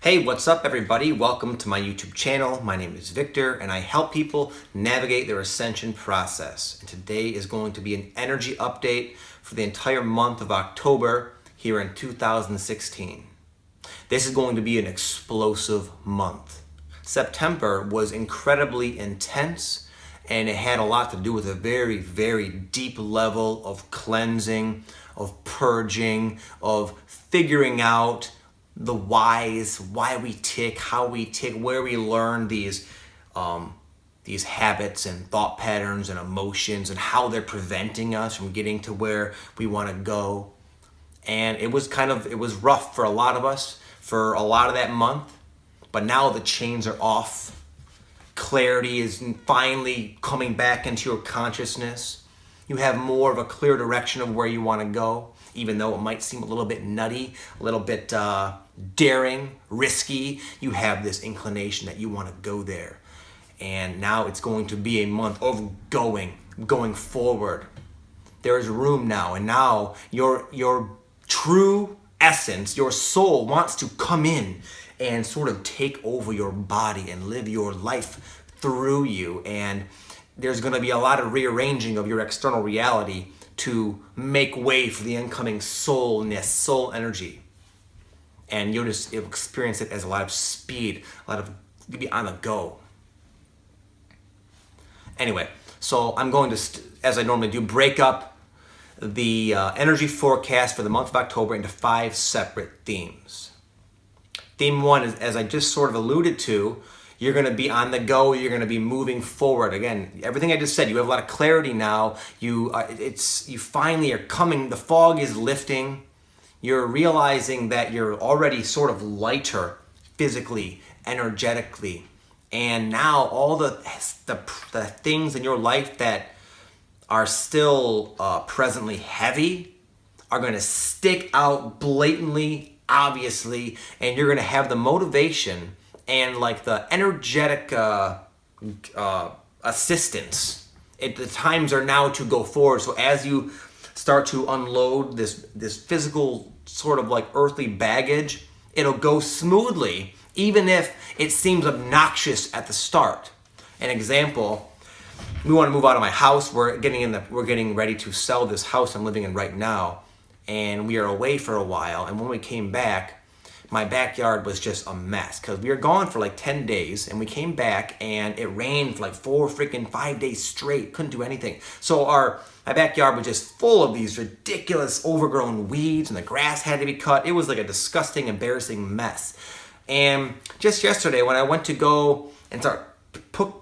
Hey, what's up everybody? Welcome to my YouTube channel. My name is Victor and I help people navigate their ascension process. And today is going to be an energy update for the entire month of October here in 2016. This is going to be an explosive month. September was incredibly intense and it had a lot to do with a very, very deep level of cleansing, of purging, of figuring out the whys, why we tick, how we tick, where we learn these habits and thought patterns and emotions and how they're preventing us from getting to where we want to go. And it was rough for a lot of us for a lot of that month, but now the chains are off. Clarity is finally coming back into your consciousness. You have more of a clear direction of where you want to go, even though it might seem a little bit nutty, a little bit daring, risky. You have this inclination that you want to go there. And now it's going to be a month of going forward. There is room now, and now your true essence, your soul wants to come in and sort of take over your body and live your life through you. And there's going to be a lot of rearranging of your external reality to make way for the incoming soul energy. And you'll experience it as a lot of speed, you'll be on the go. Anyway, so I'm going to, as I normally do, break up the energy forecast for the month of October into 5 separate themes. Theme 1 is, as I just sort of alluded to, you're going to be on the go. You're going to be moving forward. Again, everything I just said, you have a lot of clarity now. You finally are coming. The fog is lifting. You're realizing that you're already sort of lighter physically, energetically. And now all the things in your life that are still presently heavy are going to stick out blatantly, obviously, and you're going to have the motivation and like the energetic assistance. The times are now to go forward. So as you start to unload this physical sort of like earthly baggage, it'll go smoothly, even if it seems obnoxious at the start. An example, we want to move out of my house. We're getting ready to sell this house I'm living in right now, and we are away for a while. And when we came back, my backyard was just a mess because we were gone for like 10 days and we came back and it rained for like 5 days straight. Couldn't do anything. So my backyard was just full of these ridiculous overgrown weeds and the grass had to be cut. It was like a disgusting, embarrassing mess. And just yesterday when I went to go and start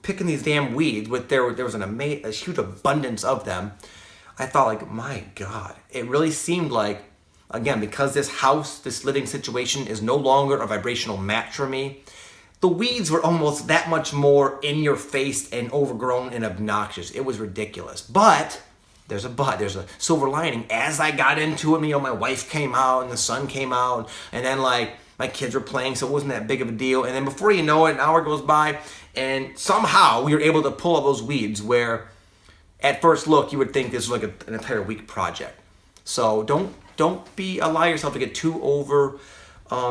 picking these damn weeds, there was a huge abundance of them, I thought like, my God, it really seemed like, again, because this living situation is no longer a vibrational match for me, the weeds were almost that much more in your face and overgrown and obnoxious. It was ridiculous. But there's a silver lining. As I got into it, my wife came out and the sun came out, and then like my kids were playing, so it wasn't that big of a deal. And then before you know it, an hour goes by, and somehow we were able to pull up those weeds where at first look you would think this was like an entire week project. So don't allow yourself to get too over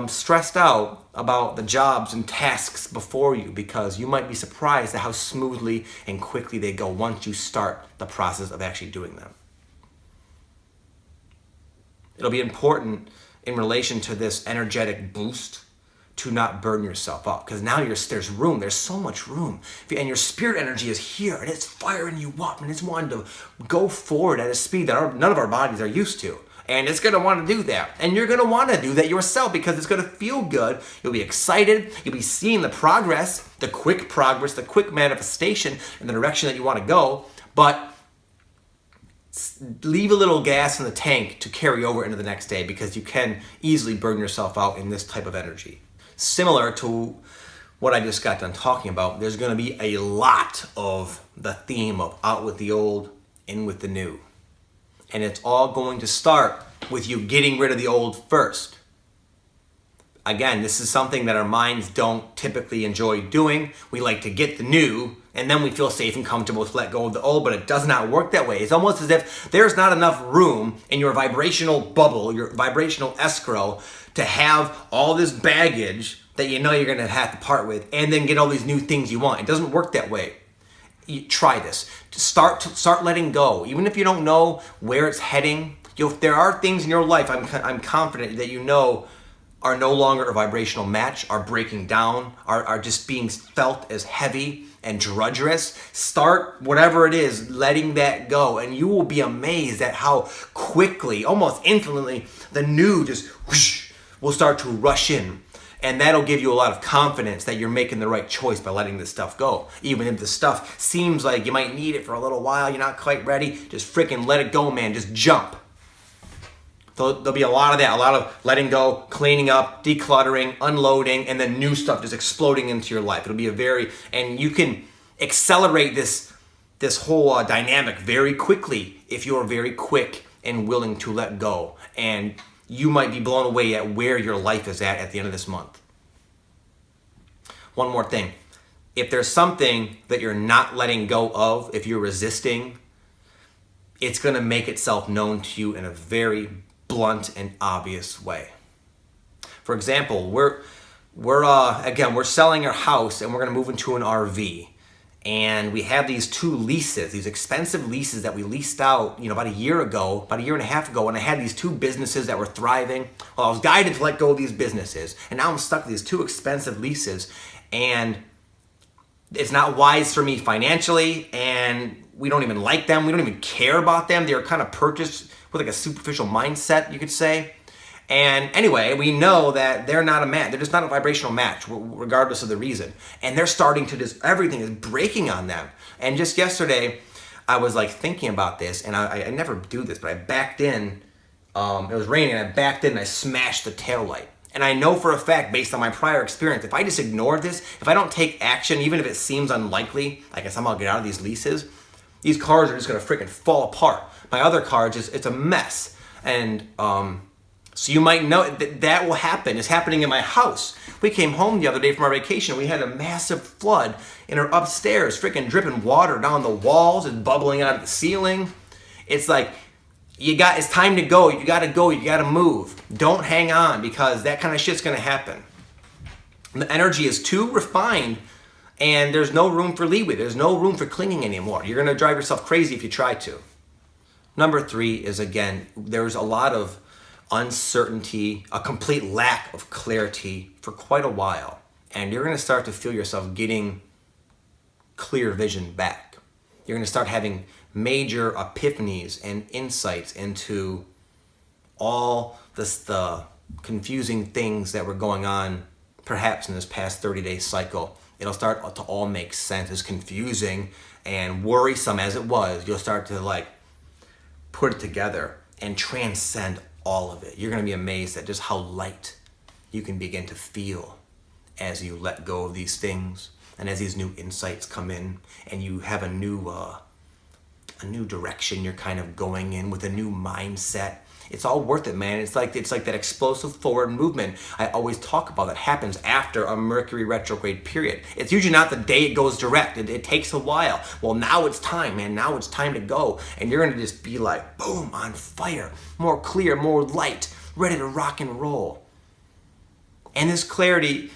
stressed out about the jobs and tasks before you, because you might be surprised at how smoothly and quickly they go once you start the process of actually doing them. It'll be important in relation to this energetic boost to not burn yourself up, because now there's room. There's so much room, and your spirit energy is here and it's firing you up and it's wanting to go forward at a speed that none of our bodies are used to. And it's going to want to do that. And you're going to want to do that yourself because it's going to feel good. You'll be excited. You'll be seeing the progress, the quick manifestation in the direction that you want to go. But leave a little gas in the tank to carry over into the next day, because you can easily burn yourself out in this type of energy. Similar to what I just got done talking about, there's going to be a lot of the theme of out with the old, in with the new. And it's all going to start with you getting rid of the old first. again, this is something that our minds don't typically enjoy doing. We like to get the new, and then we feel safe and comfortable to let go of the old, but it does not work that way. It's almost as if there's not enough room in your vibrational bubble, your vibrational escrow, to have all this baggage that you know you're going to have to part with and then get all these new things you want. It doesn't work that way. You try this. Start letting go. Even if you don't know where it's heading, there are things in your life, I'm confident that you know are no longer a vibrational match, are breaking down, are just being felt as heavy and drudgerous. Start, whatever it is, letting that go, and you will be amazed at how quickly, almost infinitely, the new just whoosh, will start to rush in. And that'll give you a lot of confidence that you're making the right choice by letting this stuff go. Even if the stuff seems like you might need it for a little while, you're not quite ready, just freaking let it go, man. Just jump. There'll be a lot of that, a lot of letting go, cleaning up, decluttering, unloading, and then new stuff just exploding into your life. It'll be and you can accelerate this whole dynamic very quickly if you're very quick and willing to let go. And you might be blown away at where your life is at the end of this month. One more thing. If there's something that you're not letting go of, if you're resisting, it's going to make itself known to you in a very blunt and obvious way. For example, we're selling our house and we're going to move into an RV. And we have these 2 leases, these expensive leases that we leased out, about a year and a half ago, and I had these 2 businesses that were thriving. Well, I was guided to let go of these businesses, and now I'm stuck with these 2 expensive leases, and it's not wise for me financially, and we don't even like them. We don't even care about them. They're kind of purchased with like a superficial mindset, you could say. And anyway, we know that they're not a match. They're just not a vibrational match, regardless of the reason. And they're starting to everything is breaking on them. And just yesterday, I was like thinking about this, and I never do this, but I backed in. It was raining, and I backed in, and I smashed the taillight. And I know for a fact, based on my prior experience, if I just ignore this, if I don't take action, even if it seems unlikely, I can somehow get out of these leases, these cars are just going to freaking fall apart. My other car, it's a mess. And so you might know that will happen. It's happening in my house. We came home the other day from our vacation. We had a massive flood in our upstairs, freaking dripping water down the walls and bubbling out of the ceiling. It's like, it's time to go. You got to move. Don't hang on, because that kind of shit's going to happen. The energy is too refined, and there's no room for leeway. There's no room for clinging anymore. You're going to drive yourself crazy if you try to. Number 3 is, again, there's a lot of uncertainty, a complete lack of clarity for quite a while. And you're going to start to feel yourself getting clear vision back. You're going to start having major epiphanies and insights into all the confusing things that were going on perhaps in this past 30-day cycle. It'll start to all make sense. As confusing and worrisome as it was, you'll start to put it together and transcend all of it. You're going to be amazed at just how light you can begin to feel as you let go of these things, and as these new insights come in, and you have a new direction you're kind of going in with a new mindset. It's all worth it, man. It's like that explosive forward movement I always talk about that happens after a Mercury retrograde period. It's usually not the day it goes direct. It takes a while. Well, now it's time, man. Now it's time to go. And you're going to just be like, boom, on fire, more clear, more light, ready to rock and roll. And this clarity,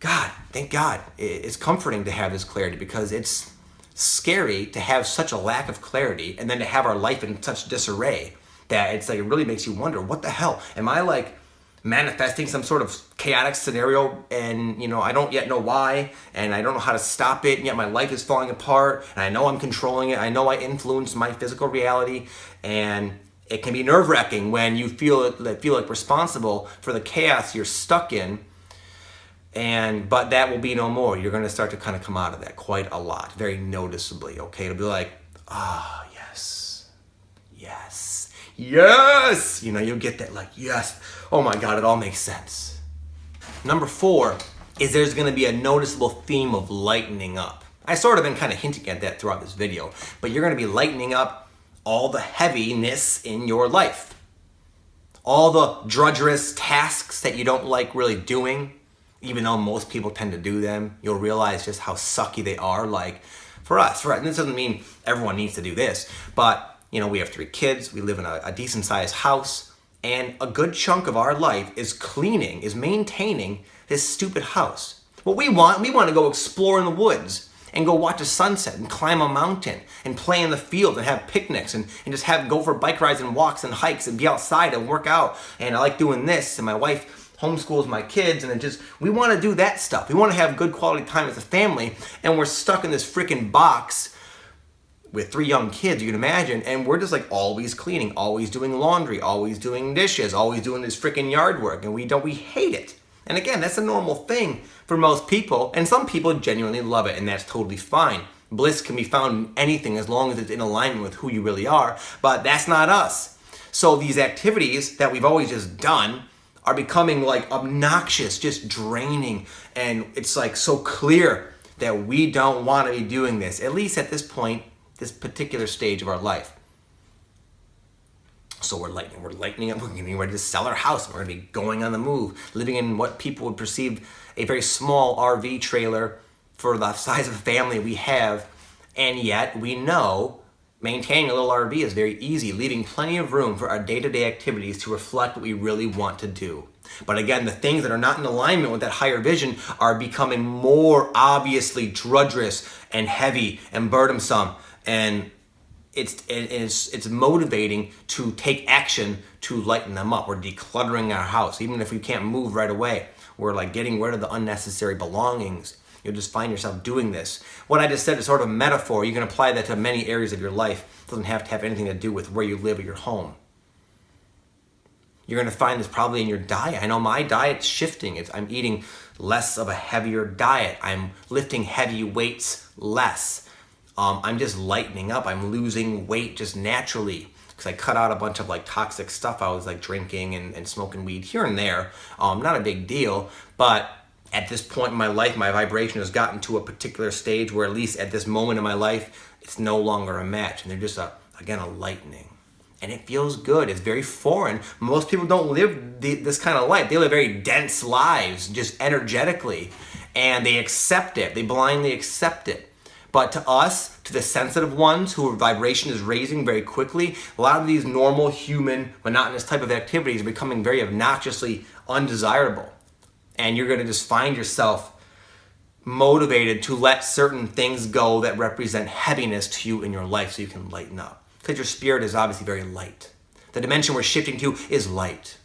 God, thank God, it's comforting to have this clarity, because it's scary to have such a lack of clarity and then to have our life in such disarray that it's like, it really makes you wonder, what the hell? Am I manifesting some sort of chaotic scenario, and I don't yet know why, and I don't know how to stop it, and yet my life is falling apart, and I know I'm controlling it, I know I influence my physical reality, and it can be nerve-wracking when you feel like responsible for the chaos you're stuck in. But that will be no more. You're going to start to kind of come out of that quite a lot, very noticeably, okay? It'll be like, yes, yes, yes. You'll get that yes. Oh my God, it all makes sense. Number 4 is there's going to be a noticeable theme of lightening up. I sort of been kind of hinting at that throughout this video, but you're going to be lightening up all the heaviness in your life. all the drudgerous tasks that you don't like really doing, even though most people tend to do them, you'll realize just how sucky they are. Like for us, and this doesn't mean everyone needs to do this, but we have 3 kids, we live in a decent sized house, and a good chunk of our life is maintaining this stupid house. What we want to go explore in the woods and go watch a sunset and climb a mountain and play in the field and have picnics and just go for bike rides and walks and hikes and be outside and work out. And I like doing this, and my wife homeschools my kids, and we want to do that stuff. We want to have good quality time as a family, and we're stuck in this freaking box with 3 young kids, you can imagine, and we're just like always cleaning, always doing laundry, always doing dishes, always doing this freaking yard work, and we hate it. And again, that's a normal thing for most people, and some people genuinely love it, and that's totally fine. Bliss can be found in anything as long as it's in alignment with who you really are, but that's not us. So these activities that we've always just done are becoming like obnoxious, just draining, and it's like so clear that we don't want to be doing this, at least at this point, this particular stage of our life. So we're lightening up, we're getting ready to sell our house, we're going to be going on the move, living in what people would perceive a very small RV trailer for the size of family we have, and yet we know maintaining a little RV is very easy, leaving plenty of room for our day-to-day activities to reflect what we really want to do. But again, the things that are not in alignment with that higher vision are becoming more obviously drudgerous and heavy and burdensome, and it's motivating to take action to lighten them up. We're decluttering our house, even if we can't move right away. We're like getting rid of the unnecessary belongings. You'll just find yourself doing this. What I just said is sort of a metaphor. You can apply that to many areas of your life. It doesn't have to have anything to do with where you live or your home. You're going to find this probably in your diet. I know my diet's shifting. I'm eating less of a heavier diet. I'm lifting heavy weights less. I'm just lightening up. I'm losing weight just naturally because I cut out a bunch of like toxic stuff. I was like drinking and smoking weed here and there. Not a big deal, but at this point in my life, my vibration has gotten to a particular stage where, at least at this moment in my life, it's no longer a match, and they're just a lightening. And it feels good. It's very foreign. Most people don't live this kind of life. They live very dense lives, just energetically, and they accept it. They blindly accept it. But to us, to the sensitive ones whose vibration is raising very quickly, a lot of these normal, human, monotonous type of activities are becoming very obnoxiously undesirable. And you're going to just find yourself motivated to let certain things go that represent heaviness to you in your life so you can lighten up. Because your spirit is obviously very light. The dimension we're shifting to is light.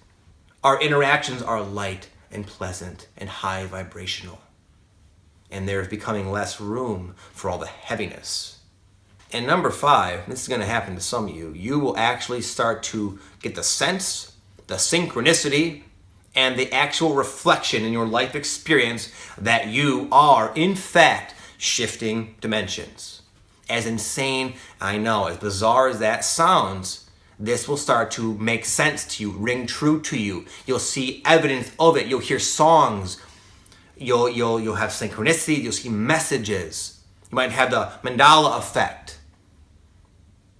Our interactions are light and pleasant and high vibrational. And there's becoming less room for all the heaviness. And number 5, this is going to happen to some of you. You will actually start to get the sense, the synchronicity, and the actual reflection in your life experience that you are, in fact, shifting dimensions. As insane, I know, as bizarre as that sounds, this will start to make sense to you, ring true to you. You'll see evidence of it. You'll hear songs. You'll have synchronicity. You'll see messages. You might have the mandala effect.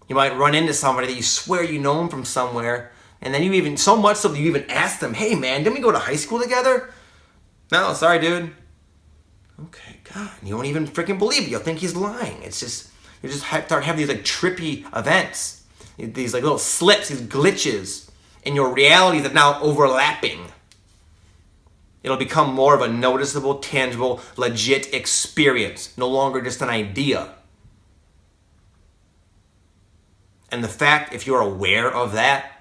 You might run into somebody that you swear you know them from somewhere, and then you even, so much so that you even ask them, hey man, didn't we go to high school together? No, sorry dude. Okay, God, you won't even freaking believe it. You'll think he's lying. It's just, you just start having these like trippy events, these like little slips, these glitches in your reality that are now overlapping. It'll become more of a noticeable, tangible, legit experience, no longer just an idea. And the fact, if you're aware of that,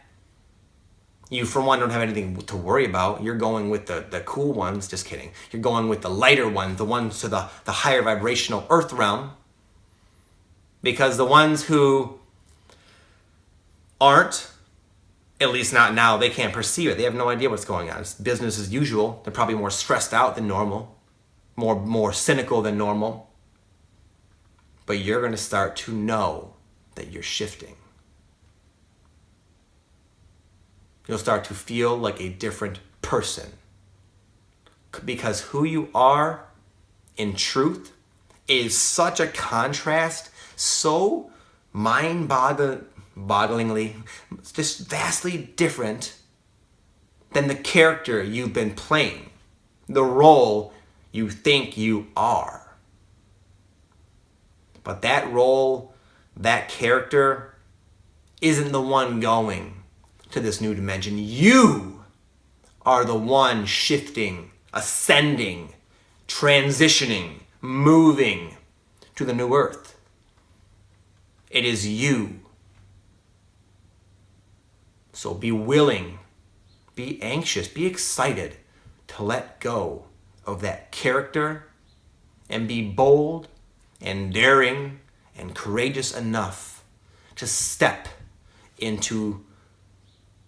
you, for one, don't have anything to worry about. You're going with the cool ones. Just kidding. You're going with the lighter ones, the ones to the higher vibrational earth realm. Because the ones who aren't, at least not now, they can't perceive it. They have no idea what's going on. It's business as usual. They're probably more stressed out than normal, more cynical than normal. But you're going to start to know that you're shifting. You'll start to feel like a different person. Because who you are in truth is such a contrast, so mind-bogglingly, just vastly different than the character you've been playing, the role you think you are. But that role, that character, isn't the one going to this new dimension. You are the one shifting, ascending, transitioning, moving to the new earth. It is you. So be willing, be anxious, be excited to let go of that character and be bold and daring and courageous enough to step into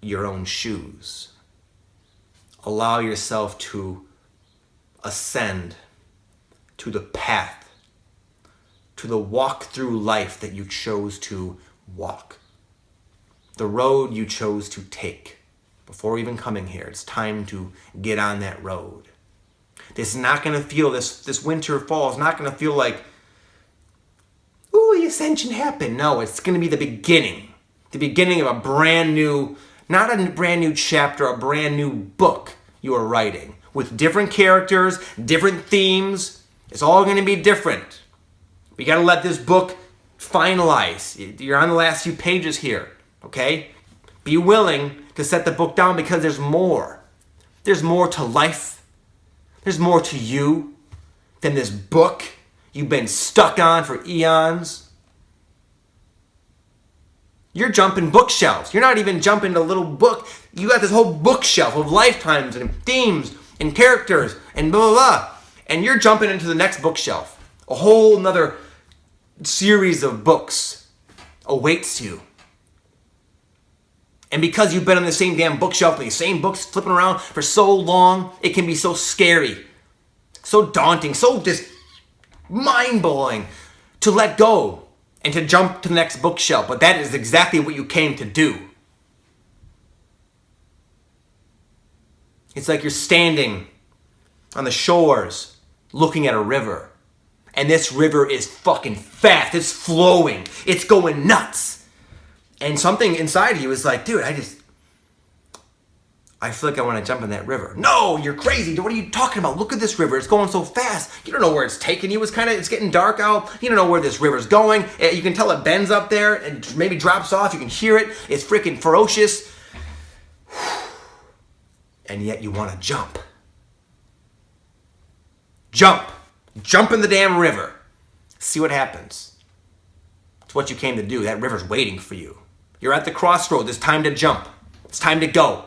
your own shoes. Allow yourself to ascend to the path, to the walk through life that you chose to walk. The road you chose to take before even coming here. It's time to get on that road. This is not going to feel, this winter, fall is not going to feel like, ooh, the ascension happened. No, it's going to be the beginning of a brand new, not a brand new chapter, a brand new book you are writing with different characters, different themes. It's all going to be different. We got to let this book finalize. You're on the last few pages here, okay? Be willing to set the book down because there's more. There's more to life. There's more to you than this book you've been stuck on for eons. You're jumping bookshelves. You're not even jumping a little book. You got this whole bookshelf of lifetimes and themes and characters and blah, blah, blah. And you're jumping into the next bookshelf. A whole nother series of books awaits you. And because you've been on the same damn bookshelf, and the same books flipping around for so long, it can be so scary, so daunting, so just mind-blowing to let go and to jump to the next bookshelf. But that is exactly what you came to do. It's like you're standing on the shores looking at a river. And this river is fucking fast. It's flowing. It's going nuts. And something inside you is like, dude, I feel like I want to jump in that river. No, you're crazy. What are you talking about? Look at this river. It's going so fast. You don't know where it's taking you. It's getting dark out. You don't know where this river's going. You can tell it bends up there and maybe drops off. You can hear it. It's freaking ferocious. And yet you want to jump. Jump. Jump in the damn river. See what happens. It's what you came to do. That river's waiting for you. You're at the crossroads. It's time to jump. It's time to go.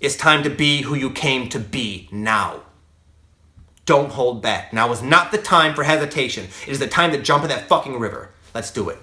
It's time to be who you came to be now. Don't hold back. Now is not the time for hesitation. It is the time to jump in that fucking river. Let's do it.